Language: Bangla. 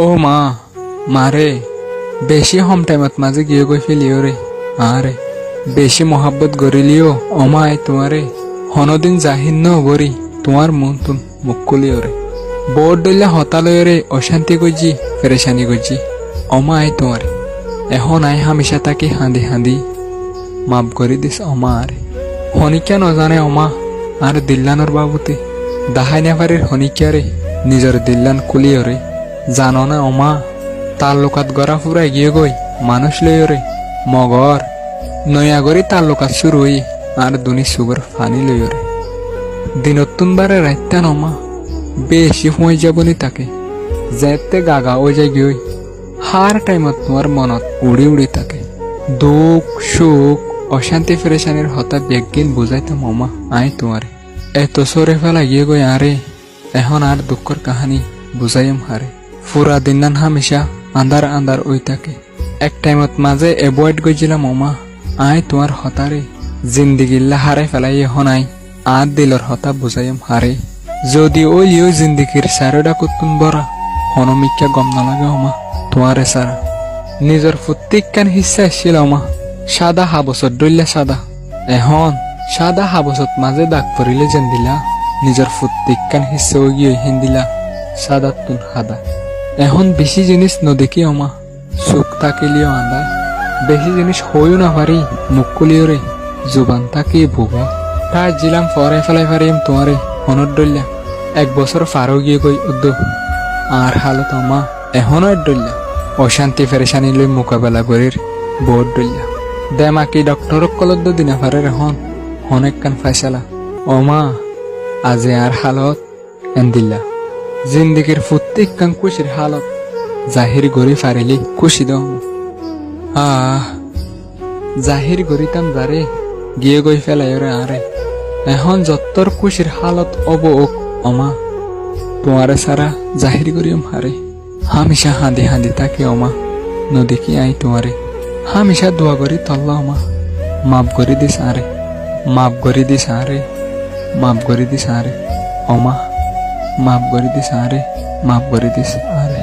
ও মা, মারে বেশি হম টাইমত মাঝে গিয়ে গই ফেলিও রে। আরে বেশি মহাব্বত গরিলিও অমায় তোমারে হনদিন জাহিন ন বরি তোমার মন তুন মুকুলিও রে। বোর্ড ডইলা হতালয় রে অশান্তি গজি পেরেশানি গজি অমায় তোমারে এখন আই হামেশা তাকে হাঁদি হাঁদি মাপ করে দিস অমা আরে। হনিকা নজানে অমা আর দিল্লানোর বাবুতে দাহাই নেভারের হনিকা রে নিজের দিল্লান কুলিও রে। জানো না অমা তার লোকাত গড়া ফুরাই গিয়ে গই মানুষ লইও রে মগর নয়াগরি তার লোকাত শুরু হই আর দুনি সুগর ফানি লইও রে। দিনতুন বারে রাইতান অমা বেশি হয়ে যাবনি তাকে যেতে গাগা ও যাই গই হার টাইমত তোমার মনত উড়ি উড়ি থাকে দুঃখ সুখ অশান্তি ফেরেশানির হতা বেগিন বুঝাইতাম অমা আই তোমারে এত সরে ফেলা গিয়ে গই আরে এখন আর দুঃখর কাহানি বুঝাইম হারে। ফুরা দিনান হামেশা আন্ধার আন্ধার ওই থাকে এক টাইমত মাঝে এভয়েড গইছিলাম অমা আই তোমার হতারে জিন্দিগিল্লা হারে ফেলাই এখন আই আর দিলর হতা বুঝাইম হারে। যদি ওই লিও জিন্দিগির সারোডা কুতুন বরা হনমিকা গম নালাগে অমা তোমারে সারা নিজের প্রত্যেকখান হিসা আসছিল অমা সাদা হাবসত ডইলা সাদা এখন সাদা হাবসত মাঝে দাগ পড়িলে যেন দিলা নিজের প্রত্যেকখান হিসা ওই গিয়ে হেন দিলা সাদা তুন হাদা। এখন বেশি জিনিস নদেখি অমা চোখ তাকিলিও আন্দা বেশি জিনিস হইও না পারি মুখ কুলিও রে জুবান তাকি ভোগা তাই জিলাম ফরে ফেলাই পারিম তোমারে হনত ডইলা 1 বছর ফারো গিয়ে গই উদ্দ আর হালত অমা এখনো ডইলা অশান্তি ফেরেশানি লই মোকাবেলা করির বোর্ড ডইলা দেমাকি ডক্টর কলদ দিনা ফারের এখন অনেক কান ফাইসালা অমা আজি আর হালত এন্দিল্লা জিন্দিগির প্রত্যেক কান খুশির হালত জাহির গড়ি ফারিলি খুশি দম জাহির গড়িতাম যারে গিয়ে গই ফেলাই রে আরে এখন যত্তর খুশির হালত অব ওক অমা তোমারে সারা জাহির গড়িম হারে হামেশা হাঁদি হাঁদি তাকে অমা নদীকি আই তোমারে হামেশা দোয়া করি তল্লা অমা মাপ করে দিস আরে মাপ করে দিস আরে মাপ করে দিস আরে অমা মাপ করে দিস আরে মাপ করে দিস আরে।